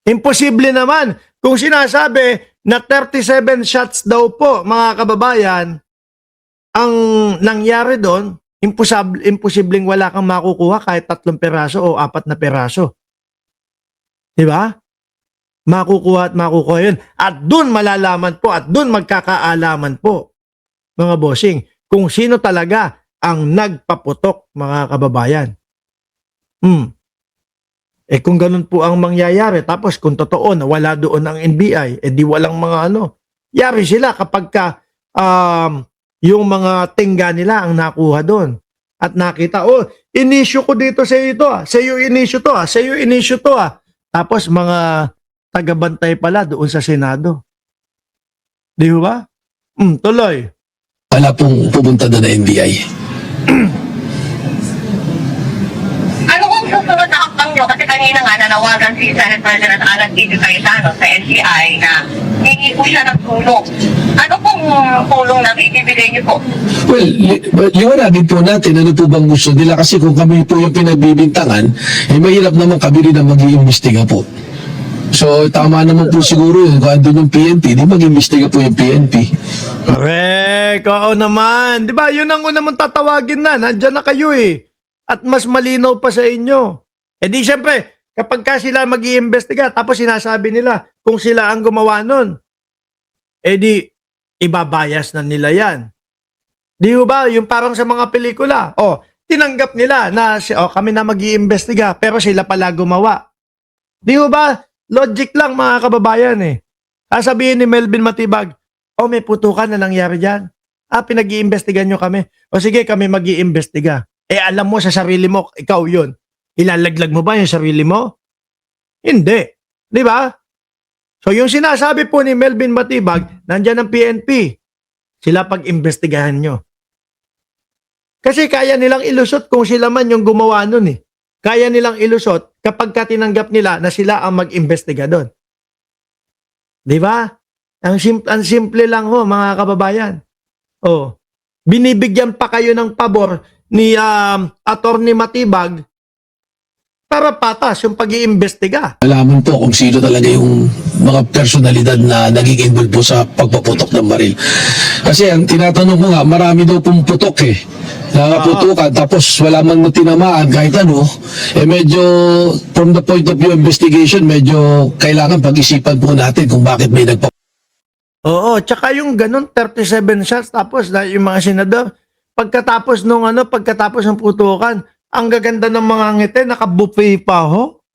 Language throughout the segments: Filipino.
Imposible naman. Kung sinasabi na 37 shots daw po, mga kababayan, ang nangyari doon, imposibleng wala kang makukuha kahit 3 peraso o 4 na peraso. Di ba? Makukuha at makukuha yun. At doon malalaman po at doon magkakaalaman po, mga bossing, kung sino talaga ang nagpaputok, mga kababayan. Kung ganun po ang mangyayari, tapos kung totoo na wala doon ang NBI, di walang mga yari sila kapag yung mga tingga nila ang nakuha doon. At nakita, inisyu ko dito sa ito, sa iyo inisyu to, sa iyo inisyu to. Tapos mga tagabantay pala doon sa Senado. Di ba? Tuloy. Wala pong pupunta doon na NBI. Ano kung susunod na hakbang nyo? Kasi kanina nga nanawagan si Senate President Alan P. Cayetano sa NCI na hindi po siya ng tulong. Ano pong tulong na ibibigay niyo po? Well, liwanagin po natin ano po bang gusto nila kasi kung kami po yung pinagbibintangan, mahirap naman kami rin na mag-iimbestiga po. So, tama naman po siguro yun. Kung andun yung PNP, di mag-imbestiga po yung PNP. Correct. Oo naman. Di ba? Yun ang una mong tatawagin na. Nandyan na kayo eh. At mas malinaw pa sa inyo. Di syempre, kapag ka sila mag-iimbestiga, tapos sinasabi nila kung sila ang gumawa nun, di ibabayas na nila yan. Di ba? Yung parang sa mga pelikula. Tinanggap nila na kami na mag-iimbestiga, pero sila pala gumawa. Di ba? Logic lang mga kababayan eh. Sasabihin ni Melvin Matibag, may putukan na nangyari dyan. Pinag-iimbestigan nyo kami. Sige, kami mag-iimbestiga. Alam mo sa sarili mo, ikaw yun. Ilalaglag mo ba yung sarili mo? Hindi. Di ba? So yung sinasabi po ni Melvin Matibag, nandyan ang PNP. Sila pag-imbestigahan nyo. Kasi kaya nilang ilusot kung sila man yung gumawa nun eh. Kaya nilang ilusot kapag tinanggap nila na sila ang mag-imbestiga doon. Di ba? Ang simple lang ho, mga kababayan. Binibigyan pa kayo ng pabor ni Attorney Matibag para patas yung pag-iimbestiga. Alaman po kung sino talaga yung mga personalidad na naging involved po sa pagpaputok ng baril. Kasi ang tinatanong ko nga, marami daw pong putok eh. Nakaputukan, tapos wala man tinamaan kahit medyo from the point of view investigation, medyo kailangan pag-isipan po natin kung bakit may Tsaka yung ganun 37 shots tapos yung mga senador pagkatapos ng putukan, ang gaganda ng mga ngiti, naka-buffet pa ho.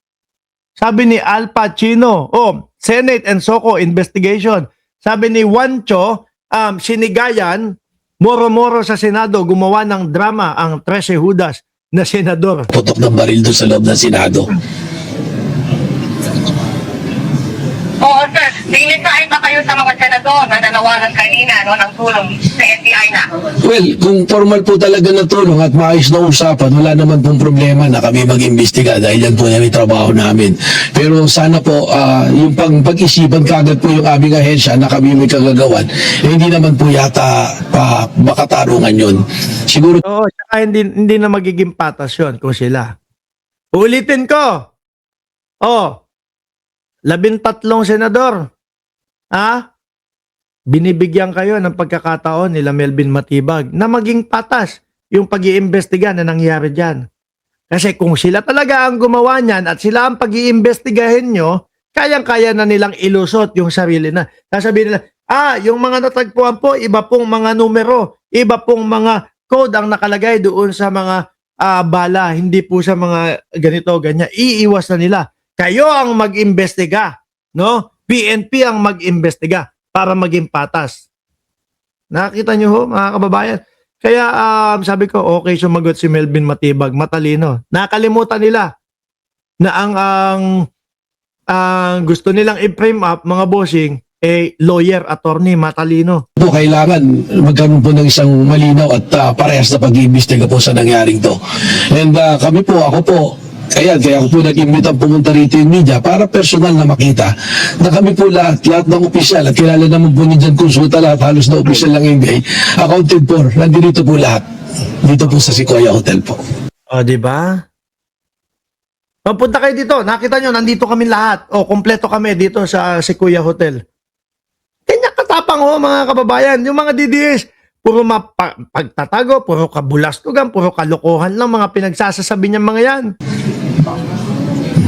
Sabi ni Al Pacino, Senate and SOCO investigation. Sabi ni Juancho, sinigayan, moro-moro sa Senado, gumawa ng drama ang 13 Judas na senador. putok ng baril doon sa loob ng Senado. Oo, sir. Dinisahin ba kayo sa mga senador na nanawagan kanina ng tulong sa NBI na? Well, kung formal po talaga na tulong at maayos na usapan, wala naman pong problema na kami mag-imbestiga dahil yan po na may trabaho namin. Pero sana po, yung pag-isipan kagad po yung aming ahensya na kami may kagagawan, hindi naman po yata makatarungan yun. Siguro Tsaka hindi na magiging patas yun kung sila. Ulitin ko. 13 senador. Binibigyan kayo ng pagkakataon nila Melvin Matibag na maging patas yung pag-iimbestiga na nangyari dyan. Kasi kung sila talaga ang gumawa niyan at sila ang pag-iimbestigahin nyo, kayang-kaya na nilang ilusot yung sarili na. Sasabihin nila, yung mga natagpuan po, iba pong mga numero, iba pong mga code ang nakalagay doon sa mga bala, hindi po sa mga ganito, ganyan. Iiwas na nila. Kayo ang mag-imbestiga, no? PNP ang mag-imbestiga para maging patas. Nakita nyo ho, mga kababayan? Kaya sabi ko, okay sumagot si Melvin Matibag, matalino. Nakalimutan nila na ang gusto nilang i-frame up, mga bossing, lawyer, attorney, matalino. po kailangan magkaroon po ng isang malinaw at parehas na pag-iimbestiga po sa nangyaring to. And kami po, ako po, kaya ako po nag-imbita pumunta rito yung media para personal na makita na kami po lahat ng opisyal at kilala naman po ni Jan Consulta lahat halos na opisyal ng NBA accounted for, nandito po lahat dito po sa Sequoia Hotel po. Di ba? Punta kayo dito. Nakita nyo, nandito kami lahat. O, kompleto kami dito sa Sequoia Hotel. Kanya katapang mga kababayan. Yung mga DDS, puro pagtatago, puro kabulastugan, puro kalokohan lang mga pinagsasasabi niya mga yan.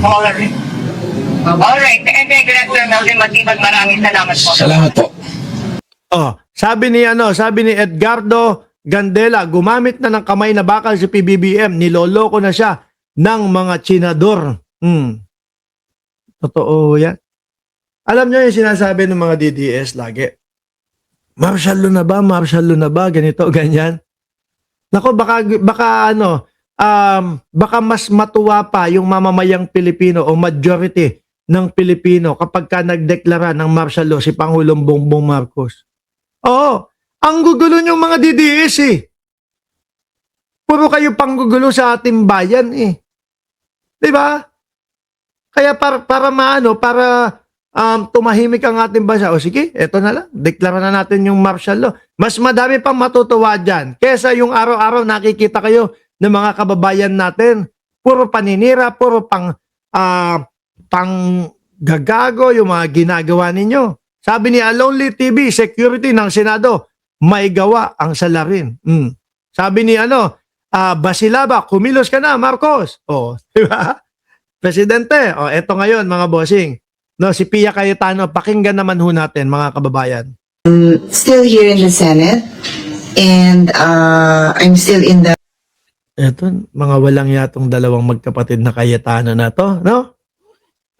Alright. And then, Director Melvin Matibag, maraming salamat po. Salamat po. Sabi ni Edgardo Gandela, gumamit na ng kamay na bakal si PBBM, niloloko na siya ng mga tsinador. Totoo yan. Alam niyo yung sinasabi ng mga DDS lagi. Martial law na ba? Martial law na ba? Ganito, ganyan. Nako, baka mas matuwa pa yung mamamayang Pilipino o majority ng Pilipino kapag ka nagdeklara ng martial law si Pangulong Bongbong Marcos. Oo, ang gugulo nyo mga DDS eh. Puro kayo panggugulo sa ating bayan eh. Diba? Kaya para tumahimik ang ating bansa. O sige, eto na lang. Deklara na natin yung martial law. Mas madami pang matutuwa dyan. Kesa yung araw-araw nakikita kayo ng mga kababayan natin. Puro paninira, puro gagago yung mga ginagawa ninyo. Sabi ni Alonly TV, security ng Senado, may gawa ang salarin. Sabi ni Basilaba, kumilos ka na, Marcos. Di ba? Presidente, eto ngayon mga bossing. No, si Pia Cayetano, pakinggan naman ho natin mga kababayan. Still here in the Senate, and I'm still in the Eto, mga walang yatong dalawang magkapatid na Cayetano na to, no?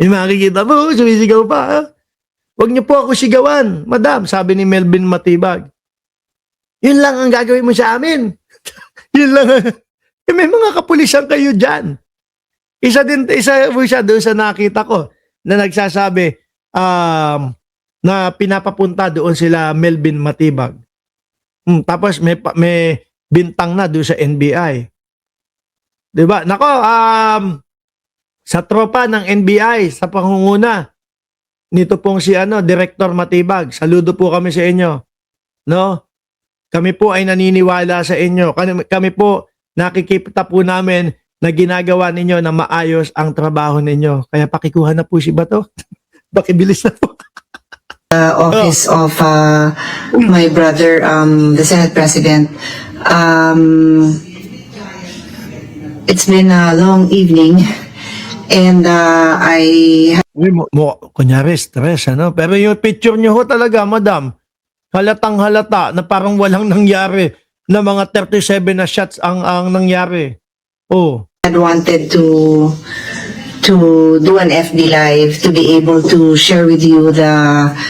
Yung makikita mo, sumisigaw pa. Huwag niyo po ako sigawan, madam, sabi ni Melvin Matibag. Yun lang ang gagawin mo sa amin. Yun lang. May mga kapulisan kayo dyan. Isa siya doon sa nakita ko na nagsasabi na pinapapunta doon sila Melvin Matibag. Tapos may bintang na doon sa NBI. Diba? Nako, sa tropa ng NBI, sa pangunguna, nito pong si Director Matibag, saludo po kami sa inyo. No? Kami po ay naniniwala sa inyo. Kami po, nakikita po namin na ginagawa ninyo na maayos ang trabaho ninyo. Kaya pakikuha na po si Bato. Pakibilis na po. office of my brother, the Senate President. It's been a long evening, and Kunyari, stress, Pero yung picture nyo ho talaga, madam, halatang halata na parang walang nangyari na mga 37 na shots ang nangyari. had wanted to do an FB Live to be able to share with you the